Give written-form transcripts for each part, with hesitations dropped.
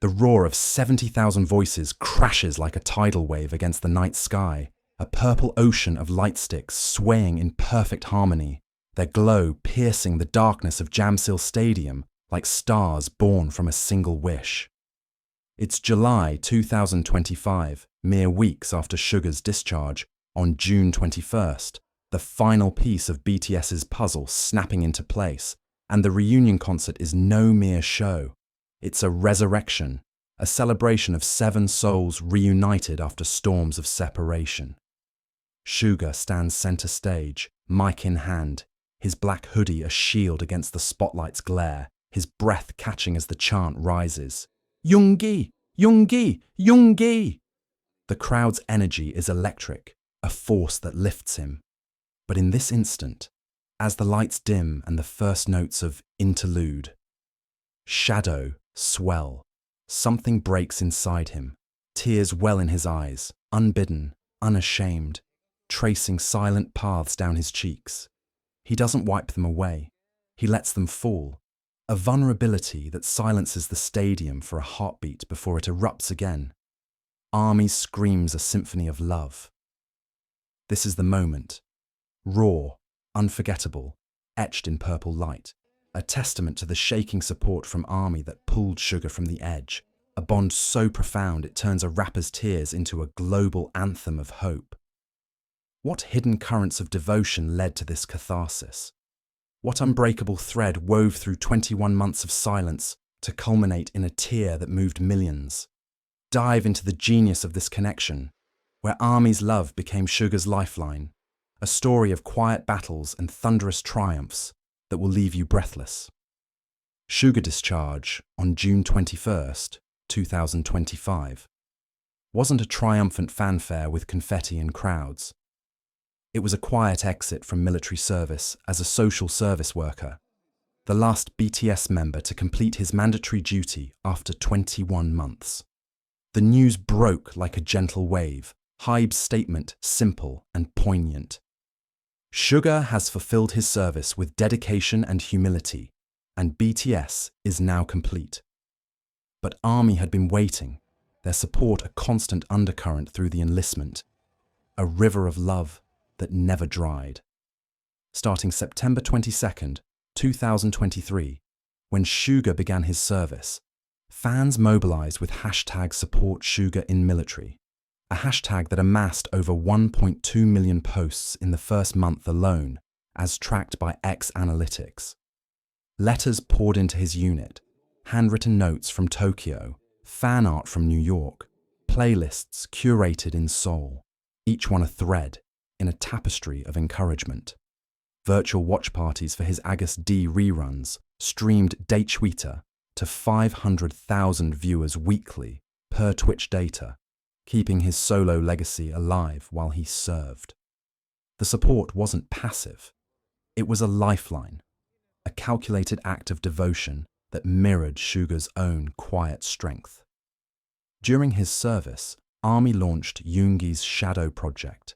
The roar of 70,000 voices crashes like a tidal wave against the night sky, a purple ocean of light sticks swaying in perfect harmony, their glow piercing the darkness of Jamsil Stadium like stars born from a single wish. It's July 2025, mere weeks after Suga's discharge, on June 21st, the final piece of BTS's puzzle snapping into place, and the reunion concert is no mere show. It's a resurrection, a celebration of 7 souls reunited after storms of separation. Suga stands center stage, mic in hand, his black hoodie a shield against the spotlight's glare, his breath catching as the chant rises. Yoongi! Yoongi! Yoongi! The crowd's energy is electric, a force that lifts him. But in this instant, as the lights dim and the first notes of interlude, shadow swell, something breaks inside him. Tears well in his eyes, unbidden, unashamed, tracing silent paths down his cheeks. He doesn't wipe them away. He lets them fall. A vulnerability that silences the stadium for a heartbeat before it erupts again. Army screams a symphony of love. This is the moment. Raw, unforgettable, etched in purple light. A testament to the shaking support from Army that pulled Suga from the edge. A bond so profound it turns a rapper's tears into a global anthem of hope. What hidden currents of devotion led to this catharsis? What unbreakable thread wove through 21 months of silence to culminate in a tear that moved millions? Dive into the genius of this connection, where Army's love became Suga's lifeline, a story of quiet battles and thunderous triumphs that will leave you breathless. Suga discharge on June 21st, 2025, wasn't a triumphant fanfare with confetti and crowds. It was a quiet exit from military service as a social service worker, the last BTS member to complete his mandatory duty after 21 months. The news broke like a gentle wave, Hybe's statement simple and poignant. Suga has fulfilled his service with dedication and humility, and BTS is now complete. But Army had been waiting, their support a constant undercurrent through the enlistment, a river of love that never dried. Starting September 22nd, 2023, when Suga began his service, fans mobilized with #SupportSugaInMilitary, a hashtag that amassed over 1.2 million posts in the first month alone, as tracked by X Analytics. Letters poured into his unit, handwritten notes from Tokyo, fan art from New York, playlists curated in Seoul, each one a thread in a tapestry of encouragement. Virtual watch parties for his August D reruns streamed Twitter to 500,000 viewers weekly per Twitch data, keeping his solo legacy alive while he served. The support wasn't passive. It was a lifeline, a calculated act of devotion that mirrored Suga's own quiet strength. During his service, Army launched Yoongi's Shadow Project,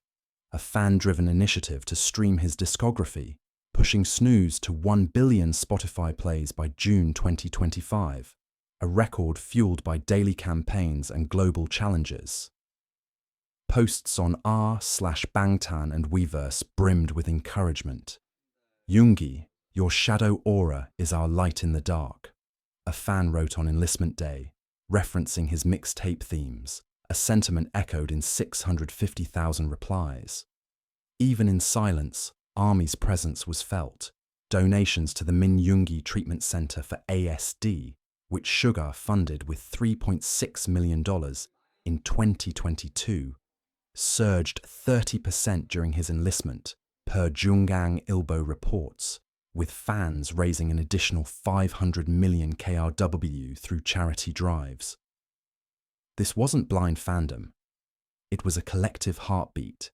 a fan-driven initiative to stream his discography, pushing Snooze to 1 billion Spotify plays by June 2025, a record fueled by daily campaigns and global challenges. Posts on r/Bangtan and Weverse brimmed with encouragement. Yoongi, your shadow aura is our light in the dark, a fan wrote on Enlistment Day, referencing his mixtape themes, a sentiment echoed in 650,000 replies. Even in silence, Army's presence was felt. Donations to the Min Yoongi Treatment Center for ASD, which Suga funded with $3.6 million in 2022, surged 30% during his enlistment, per Jungang Ilbo reports, with fans raising an additional 500 million KRW through charity drives. This wasn't blind fandom. It was a collective heartbeat.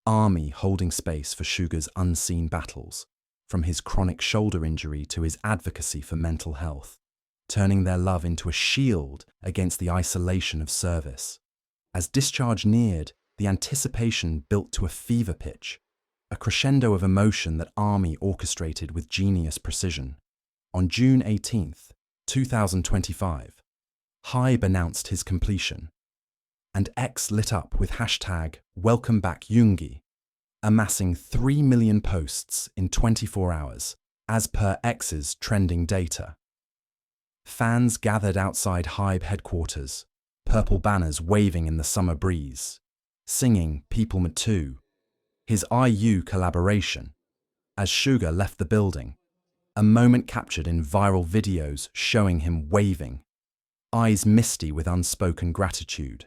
Army holding space for Suga's unseen battles, from his chronic shoulder injury to his advocacy for mental health, turning their love into a shield against the isolation of service. As discharge neared, the anticipation built to a fever pitch, a crescendo of emotion that Army orchestrated with genius precision. On June 18th, 2025, Hybe announced his completion, and X lit up with hashtag #WelcomeBackYungi, amassing 3 million posts in 24 hours, as per X's trending data. Fans gathered outside Hybe headquarters, purple banners waving in the summer breeze, singing People Matu, his IU collaboration, as Suga left the building, a moment captured in viral videos showing him waving, eyes misty with unspoken gratitude.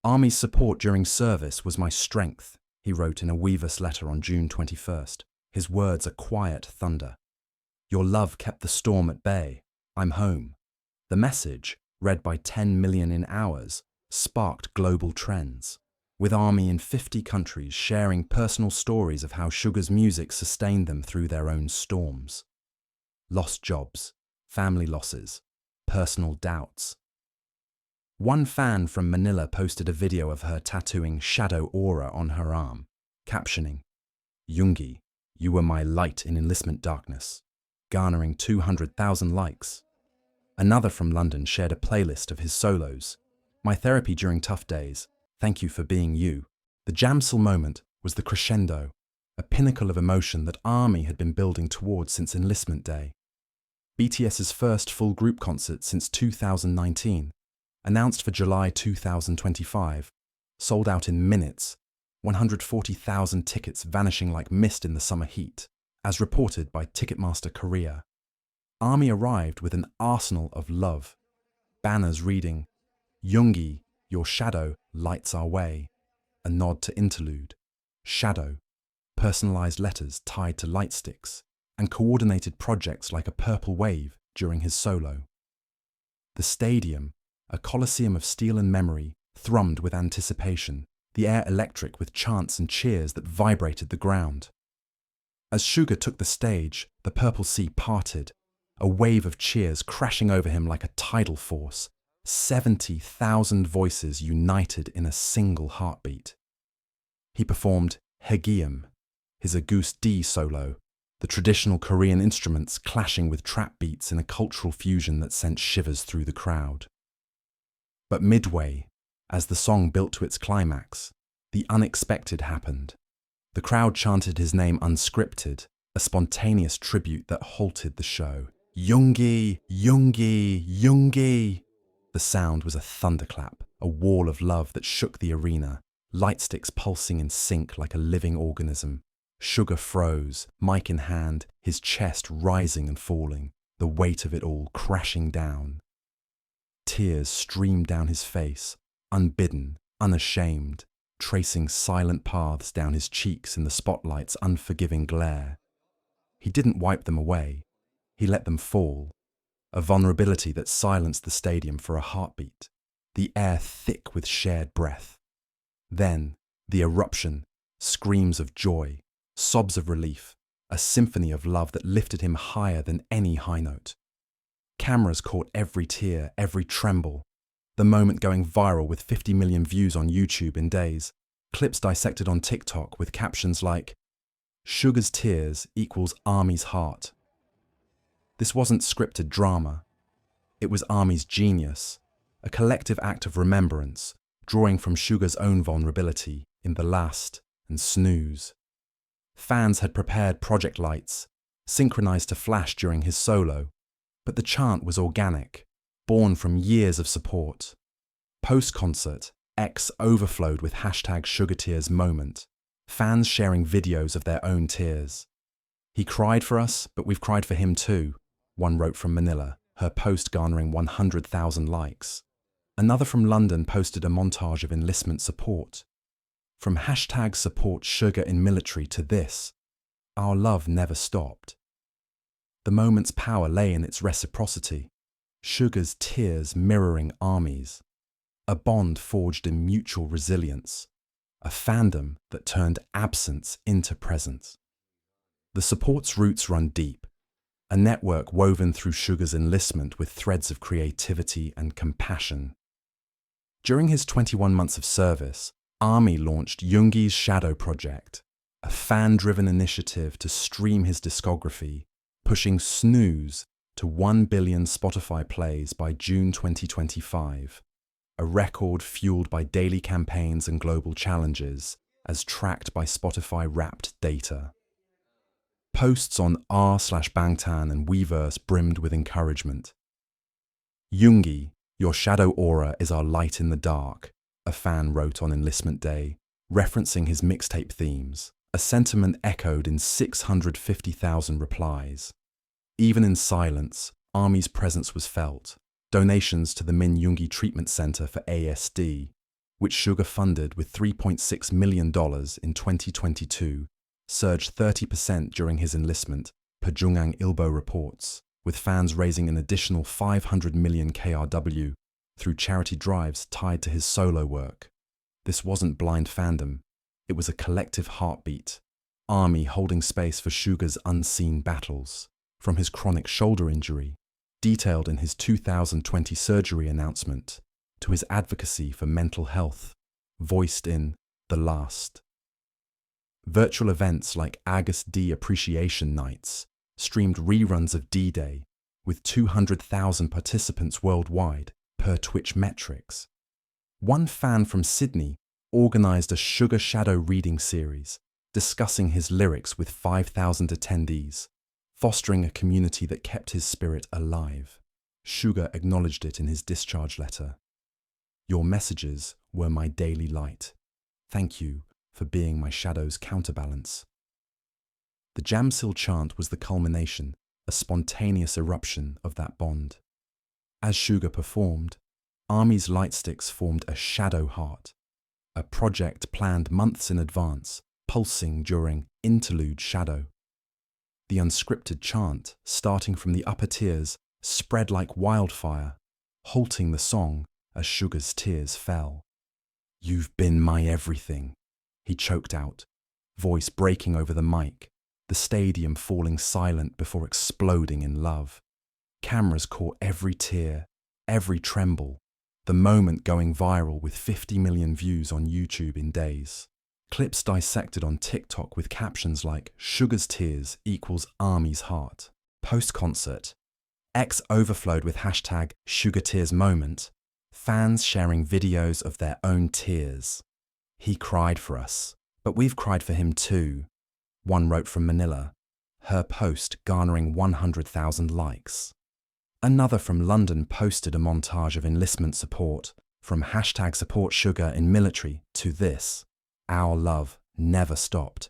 "Army's support during service was my strength," he wrote in a Weavers letter on June 21st, his words a quiet thunder. "Your love kept the storm at bay. I'm home." The message, read by 10 million in hours, sparked global trends, with Army in 50 countries sharing personal stories of how Suga's music sustained them through their own storms. Lost jobs, family losses, personal doubts. One fan from Manila posted a video of her tattooing Shadow Aura on her arm, captioning, "Yungi, you were my light in enlistment darkness," garnering 200,000 likes. Another from London shared a playlist of his solos, "My therapy during tough days, thank you for being you." The Jamsil moment was the crescendo, a pinnacle of emotion that Army had been building towards since enlistment day. BTS's first full group concert since 2019, announced for July 2025, sold out in minutes, 140,000 tickets vanishing like mist in the summer heat, as reported by Ticketmaster Korea. Army arrived with an arsenal of love, banners reading, "Yungi, your shadow lights our way," a nod to Interlude, Shadow, personalized letters tied to light sticks, and coordinated projects like a purple wave during his solo. The stadium, a coliseum of steel and memory, thrummed with anticipation, the air electric with chants and cheers that vibrated the ground. As Suga took the stage, the purple sea parted, a wave of cheers crashing over him like a tidal force, 70,000 voices united in a single heartbeat. He performed Haegeum, his August D solo, the traditional Korean instruments clashing with trap beats in a cultural fusion that sent shivers through the crowd. But midway, as the song built to its climax, the unexpected happened. The crowd chanted his name unscripted, a spontaneous tribute that halted the show. "Yungi, Yungi, Yungi!" The sound was a thunderclap, a wall of love that shook the arena, light sticks pulsing in sync like a living organism. Suga froze, mic in hand, his chest rising and falling, the weight of it all crashing down. Tears streamed down his face, unbidden, unashamed, tracing silent paths down his cheeks in the spotlight's unforgiving glare. He didn't wipe them away. He let them fall, a vulnerability that silenced the stadium for a heartbeat, the air thick with shared breath. Then, the eruption, screams of joy, sobs of relief, a symphony of love that lifted him higher than any high note. Cameras caught every tear, every tremble, the moment going viral with 50 million views on YouTube in days, clips dissected on TikTok with captions like, "Suga's tears equals Army's heart." This wasn't scripted drama. It was Army's genius, a collective act of remembrance, drawing from Suga's own vulnerability in The Last and Snooze. Fans had prepared project lights, synchronized to flash during his solo, but the chant was organic, born from years of support. Post-concert, X overflowed with hashtag #SugarTears moment, fans sharing videos of their own tears. "He cried for us, but we've cried for him too," one wrote from Manila, her post garnering 100,000 likes. Another from London posted a montage of enlistment support. From hashtag support Suga in military to this, our love never stopped. The moment's power lay in its reciprocity, Suga's tears mirroring Army's, a bond forged in mutual resilience, a fandom that turned absence into presence. The support's roots run deep, a network woven through Suga's enlistment with threads of creativity and compassion. During his 21 months of service, Army launched Yoongi's Shadow Project, a fan-driven initiative to stream his discography, pushing Snooze to 1 billion Spotify plays by June 2025, a record fueled by daily campaigns and global challenges, as tracked by Spotify Wrapped data. Posts on r/Bangtan and Weverse brimmed with encouragement. Yoongi, your shadow aura is our light in the dark, a fan wrote on Enlistment Day, referencing his mixtape themes, a sentiment echoed in 650,000 replies. Even in silence, ARMY's presence was felt. Donations to the Min Yoongi Treatment Center for ASD, which Suga funded with $3.6 million in 2022, surged 30% during his enlistment, per Jungang Ilbo reports, with fans raising an additional 500 million KRW through charity drives tied to his solo work. This wasn't blind fandom, it was a collective heartbeat, ARMY holding space for Suga's unseen battles, from his chronic shoulder injury, detailed in his 2020 surgery announcement, to his advocacy for mental health, voiced in The Last. Virtual events like August D Appreciation Nights streamed reruns of D-Day, with 200,000 participants worldwide, per Twitch metrics. One fan from Sydney organised a Suga Shadow reading series, discussing his lyrics with 5,000 attendees, fostering a community that kept his spirit alive. Suga acknowledged it in his discharge letter. Your messages were my daily light. Thank you for being my shadow's counterbalance. The Jamsil chant was the culmination, a spontaneous eruption of that bond. As Suga performed, ARMY's lightsticks formed a shadow heart, a project planned months in advance, pulsing during interlude shadow. The unscripted chant, starting from the upper tiers, spread like wildfire, halting the song as Suga's tears fell. You've been my everything, he choked out, voice breaking over the mic, the stadium falling silent before exploding in love. Cameras caught every tear, every tremble, the moment going viral with 50 million views on YouTube in days. Clips dissected on TikTok with captions like Suga's tears equals ARMY's heart. Post-concert, X overflowed with hashtag SugaTearsMoment, fans sharing videos of their own tears. He cried for us, but we've cried for him too, one wrote from Manila, her post garnering 100,000 likes. Another from London posted a montage of enlistment support, from hashtag support Suga in military to this, our love never stopped.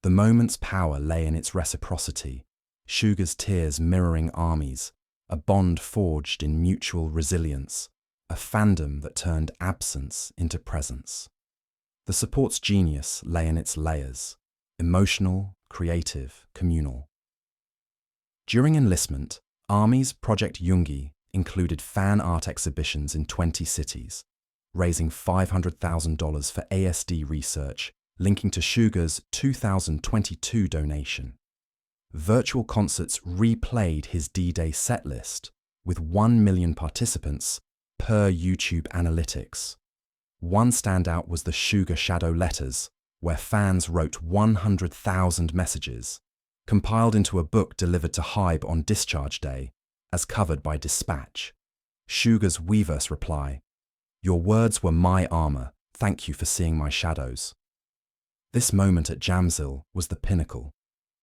The moment's power lay in its reciprocity, Suga's tears mirroring ARMY's, a bond forged in mutual resilience, a fandom that turned absence into presence. The support's genius lay in its layers, emotional, creative, communal. During enlistment, ARMY's Project Yoongi included fan art exhibitions in 20 cities, raising $500,000 for ASD research, linking to Suga's 2022 donation. Virtual concerts replayed his D-Day setlist, with 1 million participants per YouTube analytics. One standout was the Suga Shadow Letters, where fans wrote 100,000 messages, compiled into a book delivered to Hybe on Discharge Day, as covered by Dispatch. Suga's Weverse reply, "Your words were my armor, thank you for seeing my shadows." This moment at Jamsil was the pinnacle.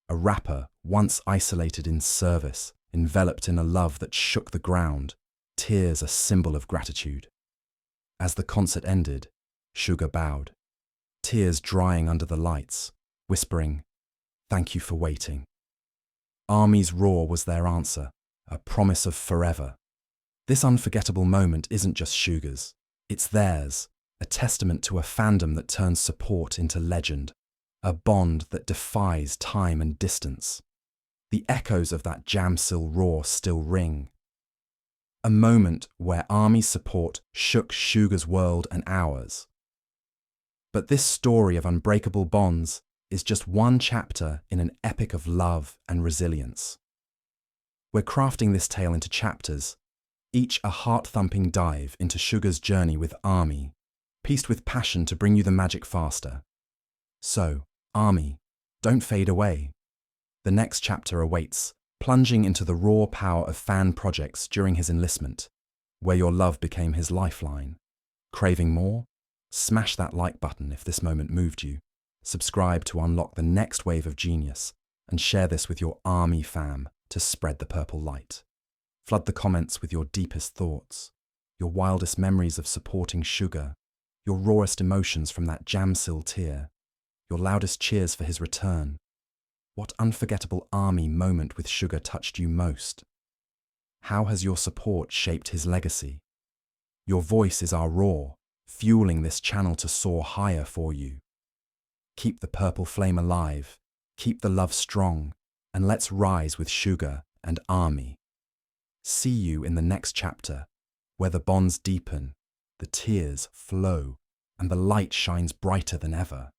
A rapper once isolated in service, enveloped in a love that shook the ground, tears a symbol of gratitude. As the concert ended, Suga bowed, tears drying under the lights, whispering, "Thank you for waiting." ARMY's roar was their answer, a promise of forever. This unforgettable moment isn't just Suga's, it's theirs, a testament to a fandom that turns support into legend, a bond that defies time and distance. The echoes of that Jamsil roar still ring. A moment where ARMY's support shook Suga's world and ours. But this story of unbreakable bonds is just one chapter in an epic of love and resilience. We're crafting this tale into chapters, each a heart-thumping dive into Suga's journey with ARMY, pieced with passion to bring you the magic faster. So, ARMY, don't fade away. The next chapter awaits, plunging into the raw power of fan projects during his enlistment, where your love became his lifeline. Craving more? Smash that like button if this moment moved you. Subscribe to unlock the next wave of genius, and share this with your army fam to spread the purple light. Flood the comments with your deepest thoughts, your wildest memories of supporting Suga, your rawest emotions from that Jamsil tear, your loudest cheers for his return. What unforgettable army moment with Suga touched you most? How has your support shaped his legacy? Your voice is our roar, fueling this channel to soar higher for you. Keep the purple flame alive, keep the love strong, and let's rise with Suga and Army. See you in the next chapter, where the bonds deepen, the tears flow, and the light shines brighter than ever.